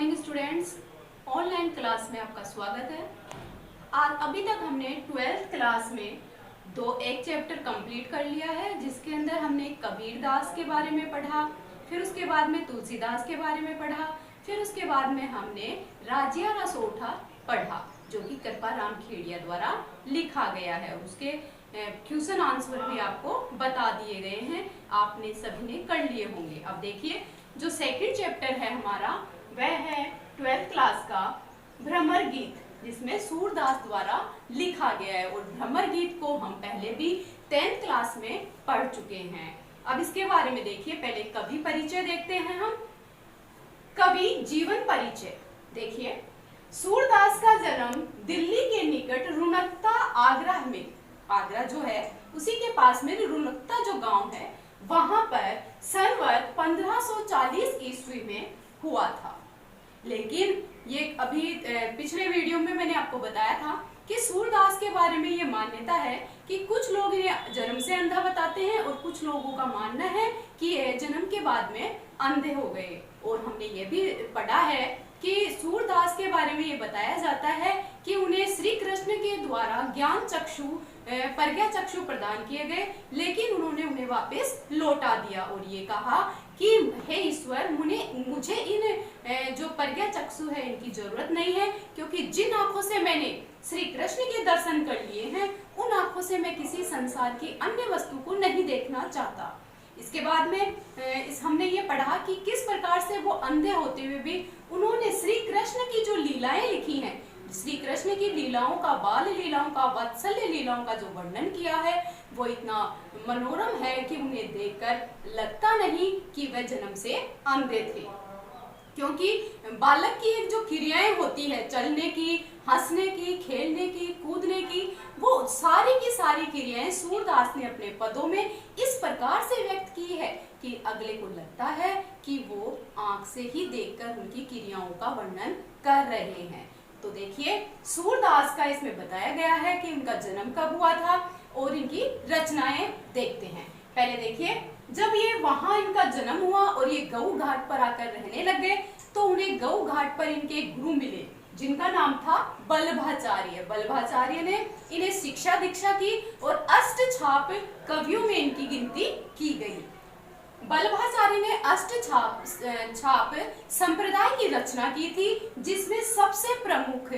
Morning students, online class में आपका स्वागत है। आज अभी तक हमने 12th क्लास में एक चैप्टर कंप्लीट कर लिया है, जिसके अंदर हमने कबीर दास के बारे में पढ़ा, फिर उसके बाद में तुलसीदास के बारे में पढ़ा, फिर उसके बाद में हमने राजिया रसोठा पढ़ा, जो कि कृपाराम खेड़िया द्वारा लिखा गया है। उसके क्वेश्चन आंसर भी आपको बता दिए गए हैं, आपने सभी ने कर लिए होंगे। अब देखिए, जो सेकंड चैप्टर है हमारा वह है 12th क्लास का भ्रमर गीत, जिसमें सूरदास द्वारा लिखा गया है। और भ्रमर गीत को हम पहले भी 10th क्लास में पढ़ चुके हैं। अब इसके बारे में देखिए, पहले कवि परिचय देखते हैं हम। कवि जीवन परिचय देखिए, सूरदास का जन्म दिल्ली के निकट रुणकता आगरा जो है उसी के पास में रुणकता जो गांव है वहां पर सन 1540 ईस्वी में हुआ था। लेकिन ये अभी पिछले वीडियो में मैंने आपको बताया था कि सूरदास के बारे में ये मान्यता है कि कुछ लोग इन्हें जन्म से अंधा बताते हैं और कुछ लोगों का मानना है कि ये जन्म के बाद में अंधे हो गए। और हमने ये भी पढ़ा है कि सूरदास के बारे में ये बताया जाता है कि उन्हें श्री कृष्ण के द्वारा ज्ञान चक्षु प्रज्ञा चक्षु प्रदान किए गए, लेकिन उन्होंने उन्हें वापस लौटा दिया और ये कहा कि हे ईश्वर, मुझे इन जो प्रज्ञा चक्षु है इनकी जरूरत नहीं है, क्योंकि जिन आंखों से मैंने श्री कृष्ण के दर्शन कर लिए हैं उन आंखों से मैं किसी संसार की अन्य वस्तु को नहीं देखना चाहता। इसके बाद में हमने ये पढ़ा कि किस प्रकार से वो अंधे होते हुए भी उन्होंने श्री कृष्ण की जो लीलाएं लिखी हैं, श्री कृष्ण की लीलाओं का, बाल लीलाओं का, वात्सल्य लीलाओं का जो वर्णन किया है वो इतना मनोरम है कि उन्हें देखकर लगता नहीं कि वह जन्म से अंधे थे। क्योंकि बालक की एक जो क्रियाएं होती है, चलने की, हंसने की, खेलने की, कूदने की, वो सारी की सारी क्रियाएं सूरदास ने अपने पदों में इस प्रकार से व्यक्त की है कि अगले को लगता है कि वो आंख से ही देखकर उनकी क्रियाओं का वर्णन कर रहे हैं। तो देखिए, सूरदास का इसमें बताया गया है कि उनका जन्म कब हुआ था और इनकी रचनाएं देखते हैं। पहले देखिए, जब ये वहां इनका जन्म हुआ और ये गऊ घाट पर आकर रहने लग गए तो उन्हें गऊ घाट पर इनके गुरु मिले, जिनका नाम था बल्लभाचार्य। बल्लभाचार्य ने इन्हें शिक्षा दीक्षा की और अष्टछाप कवियों में इनकी गिनती की गई। बल्लभाचार्य ने अष्टछाप संप्रदाय की रचना की थी, जिसमें सबसे प्रमुख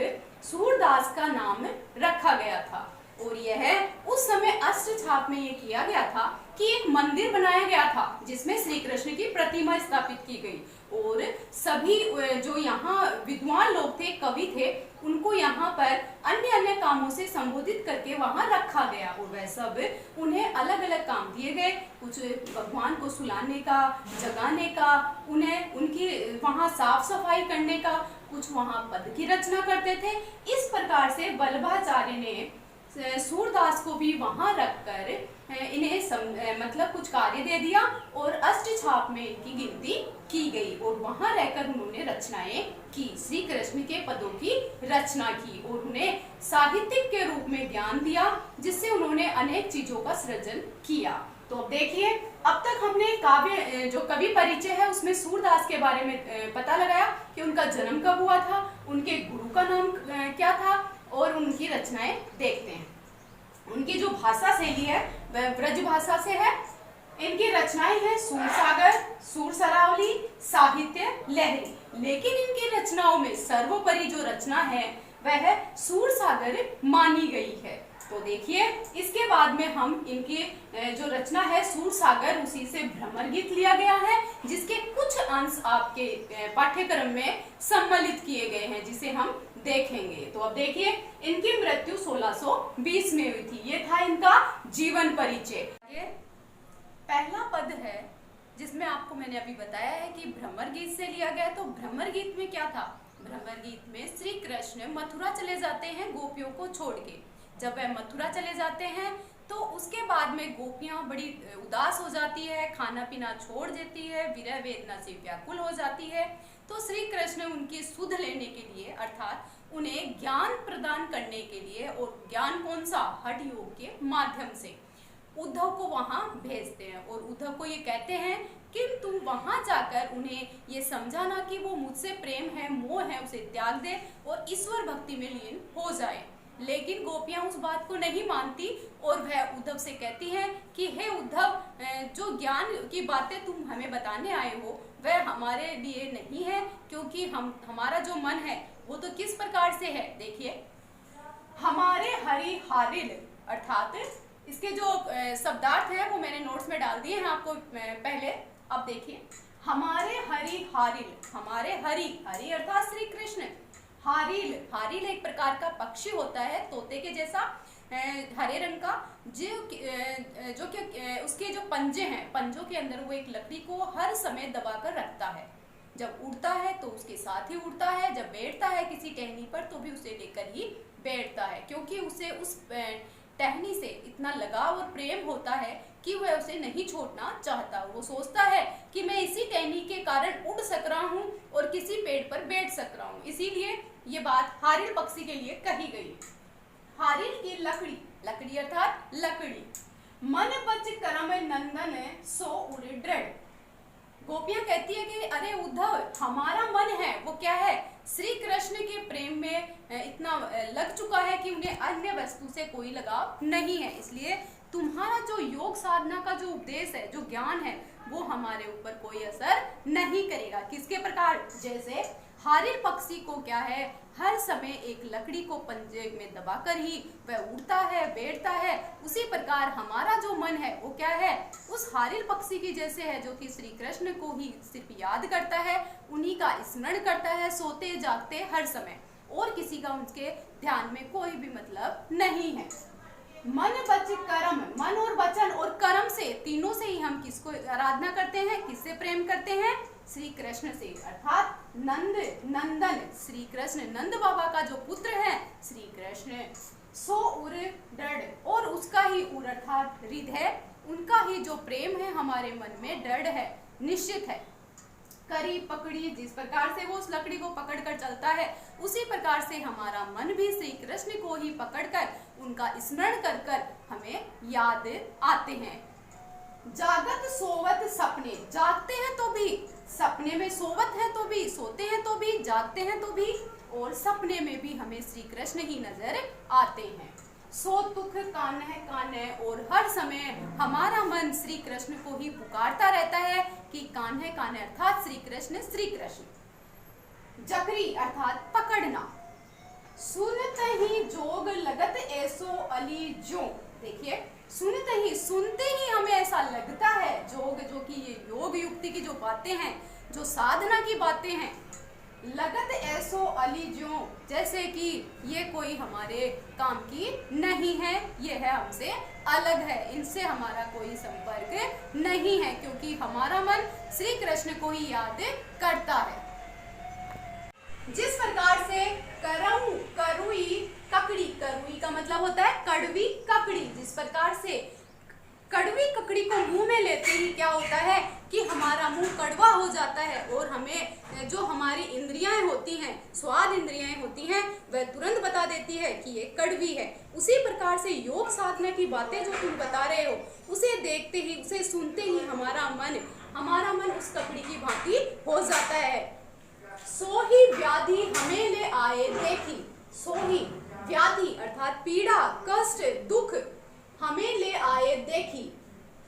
सूरदास का नाम रखा गया था। और यह उस समय अष्टछाप में ये किया गया था कि एक मंदिर बनाया गया था जिसमें श्री कृष्ण की प्रतिमा स्थापित की गई और सभी जो यहाँ विद्वान लोग थे, कवि थे, उनको यहाँ पर अन्य अन्य कामों से संबोधित करके वहाँ रखा गया। और वह सब उन्हें अलग अलग काम दिए गए, कुछ भगवान को सुलाने का, जगाने का, उन्हें उनकी वहाँ साफ सफाई करने का, कुछ वहाँ पद की रचना करते थे। इस प्रकार से बल्लभाचार्य ने सूरदास को भी वहां रखकर इन्हें मतलब कुछ कार्य दे दिया और अष्टछाप में इनकी गिनती की गई और वहां रहकर उन्होंने रचनाएं की, श्री कृष्ण के पदों की रचना की और उन्हें साहित्यिक के रूप में ज्ञान दिया, जिससे उन्होंने अनेक चीजों का सृजन किया। तो अब देखिए, अब तक हमने काव्य जो कवि परिचय है उसमें सूरदास के बारे में पता लगाया कि उनका जन्म कब हुआ था, उनके गुरु का नाम क्या था और उनकी रचनाएं देखते हैं। उनकी जो भाषा शैली है वह ब्रज भाषा से है। इनकी रचनाएं हैं सूरसागर, सूरसरावली, साहित्य लहरी। लेकिन इनकी रचनाओं में सर्वोपरि जो रचना है वह सूरसागर मानी गई है। तो देखिए, इसके बाद में हम इनकी जो रचना है सूरसागर, उसी से भ्रमर गीत लिया गया है, जिसके कुछ अंश आपके पाठ्यक्रम में सम्मिलित किए गए हैं, जिसे हम देखेंगे। तो अब देखिए, इनकी मृत्यु 1620 में हुई थी। ये था इनका जीवन परिचय। पहला पद है जिसमें आपको मैंने अभी बताया है कि भ्रमर गीत से लिया गया। तो भ्रमर गीत में क्या था? भ्रमर गीत में श्री कृष्ण मथुरा चले जाते हैं गोपियों को छोड़ के। जब वह मथुरा चले जाते हैं तो उसके बाद में गोपियां बड़ी उदास हो जाती है, खाना पीना छोड़ देती है, विरह वेदना से व्याकुल हो जाती है। तो श्री कृष्ण उनकी सुध लेने के लिए, अर्थात उन्हें ज्ञान प्रदान करने के लिए, और ज्ञान कौन सा? हठ योग के माध्यम से उद्धव को वहां भेजते हैं और उद्धव को ये कहते हैं किंतु वहां जाकर उन्हें ये समझाना कि वो मुझसे प्रेम है, मोह है, उसे त्याग दे और ईश्वर भक्ति में लीन हो जाए। लेकिन गोपियां उस बात को नहीं मानती और वह उद्धव से कहती हैं कि हे उद्धव, जो ज्ञान की बातें तुम हमें बताने आए हो वह हमारे लिए नहीं है, क्योंकि हमारा जो मन है वो तो किस प्रकार से है। देखिए, हमारे हरि हारिल, अर्थात इसके जो शब्दार्थ है वो मैंने नोट्स में डाल दिए हैं आपको पहले। अब देखिए, हमारे हरि हारिल, हमारे हरि, हरि अर्थात श्री कृष्ण, हारिल, हारिल एक प्रकार का पक्षी होता है तोते के जैसा, हरे रंग का, जो कि उसके जो पंजे हैं, पंजों के अंदर वो एक लकड़ी को हर समय दबाकर रखता है। जब उड़ता है तो उसके साथ ही उड़ता है, जब बैठता है किसी टहनी पर तो भी उसे लेकर ही बैठता है, क्योंकि उसे उस टहनी से इतना लगाव और प्रेम होता है कि वह उसे नहीं छोड़ना चाहता। वो सोचता है कि मैं इसी टहनी के कारण उड़ सक रहा हूँ और किसी पेड़ पर बैठ सक रहा हूँ, इसीलिए ये बात हारिल पक्षी के लिए कही गई। हारिल की लकड़ी, लकड़ी अर्थात लकड़ी, मन बच करम नंदन सो उड़े दृढ़। गोपियां कहती है कि अरे उद्धव, हमारा मन है वो क्या है, श्री कृष्ण के प्रेम में इतना लग चुका है कि उन्हें अन्य वस्तु से कोई लगाव नहीं है, इसलिए तुम्हारा जो योग साधना का जो उपदेश है, जो ज्ञान है, वो हमारे ऊपर कोई असर नहीं करेगा। किसके प्रकार, जैसे हारिल पक्षी को क्या है, हर समय एक लकड़ी को पंजे में दबाकर ही वह उड़ता है, बैठता है, उसी प्रकार हमारा जो मन है वो क्या है, उस हारिल पक्षी की जैसे है, जो कि श्री कृष्ण को ही सिर्फ याद करता है, उन्हीं का स्मरण करता है सोते जागते हर समय, और किसी का उनके ध्यान में कोई भी मतलब नहीं है। मन बच करम, मन और वचन और कर्म से, तीनों से ही हम किसको आराधना करते हैं, किससे प्रेम करते हैं, श्री कृष्ण से, अर्थात नंद नंदन, श्री कृष्ण नंद बाबा का जो पुत्र है श्री कृष्ण, सो उर दृढ़, और उसका ही उर अर्थात हृदय, उनका ही जो प्रेम है हमारे मन में दृढ़ है, निश्चित है। करी पकड़ी, जिस प्रकार से वो उस लकड़ी को पकड़कर चलता है उसी प्रकार से हमारा मन भी श्री कृष्ण को ही पकड़कर उनका स्मरण कर कर हमें याद आते हैं। जागत सोवत सपने, जागते हैं तो भी, सपने में सोवत है तो भी, सोते हैं तो भी, जागते हैं तो भी, और सपने में भी हमें श्री कृष्ण ही नजर आते हैं। सो दुख कान है, और हर समय हमारा मन श्री कृष्ण को ही पुकारता रहता है कि कान है अर्थात श्री कृष्ण, श्री कृष्ण। जकरी अर्थात पकड़ना, सुनते ही जोग लगत ऐसो अली जो, देखिए सुनते ही हमें ऐसा लगता है, जोग जो कि ये योग युक्ति की जो बातें हैं, जो साधना की बातें हैं, लगत ऐसो अली जो, जैसे कि ये कोई हमारे काम की नहीं है, ये है हमसे अलग है, इनसे हमारा कोई संपर्क नहीं है, क्योंकि हमारा मन श्री कृष्ण को ही याद करता है। जिस प्रकार से करुई ककड़ी, करुई का मतलब होता है कड़वी ककड़ी, जिस प्रकार से कड़वी ककड़ी को मुंह में लेते ही क्या होता है कि हमारा मुंह कड़वा हो जाता है, और हमें जो हमारी इंद्रियां होती हैं, स्वाद इंद्रियां होती हैं, वह तुरंत बता देती है कि ये कड़वी है। उसी प्रकार से योग साधना की बातें जो तुम बता रहे हो, उसे देखते ही, उसे सुनते ही हमारा मन उस ककड़ी की भांति हो जाता है। सो ही व्याधि हमें ले आए देखी, सो ही व्याधि अर्थात पीड़ा, कष्ट, दुख हमें ले आए देखी,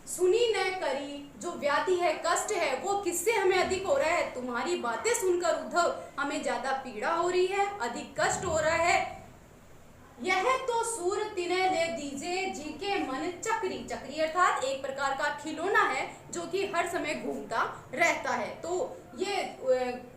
सुनी न करी, जो व्याधि है, कष्ट है, वो किससे हमें अधिक हो रहा है, तुम्हारी बातें सुनकर उद्धव हमें ज्यादा पीड़ा हो रही है, अधिक कष्ट हो रहा है। यह तो सूर तिने ले दीजे जी के मन चक्री, चक्री अर्थात एक प्रकार का खिलौना है जो कि हर समय घूमता रहता है। तो ये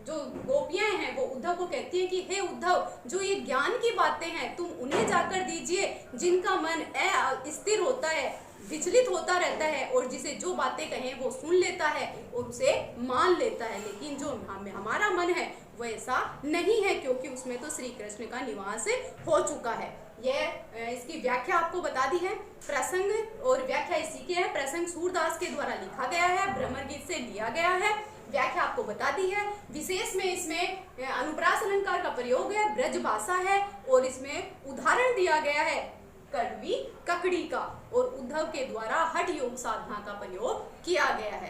जो गोपियां हैं वो उद्धव को कहती हैं कि हे उद्धव, जो ये ज्ञान की बातें हैं तुम उन्हें जाकर दीजिए, जिनका मन अस्थिर होता है, विचलित होता रहता है, और जिसे जो बातें कहें वो सुन लेता है और उसे मान लेता है, लेकिन जो हमारा मन है वो ऐसा नहीं है, क्योंकि उसमें तो श्री कृष्ण का निवास हो चुका है। यह इसकी व्याख्या आपको बता दी है, प्रसंग और व्याख्या इसी की है। प्रसंग सूरदास के द्वारा लिखा गया है, भ्रमर गीत से लिया गया है, व्याख्या आपको बता दी है। विशेष में इसमें अनुप्रास अलंकार का प्रयोग है, ब्रज भाषा है, और इसमें उदाहरण दिया गया है कड़वी ककड़ी का, और उद्धव के द्वारा हठ योग साधना का प्रयोग किया गया है।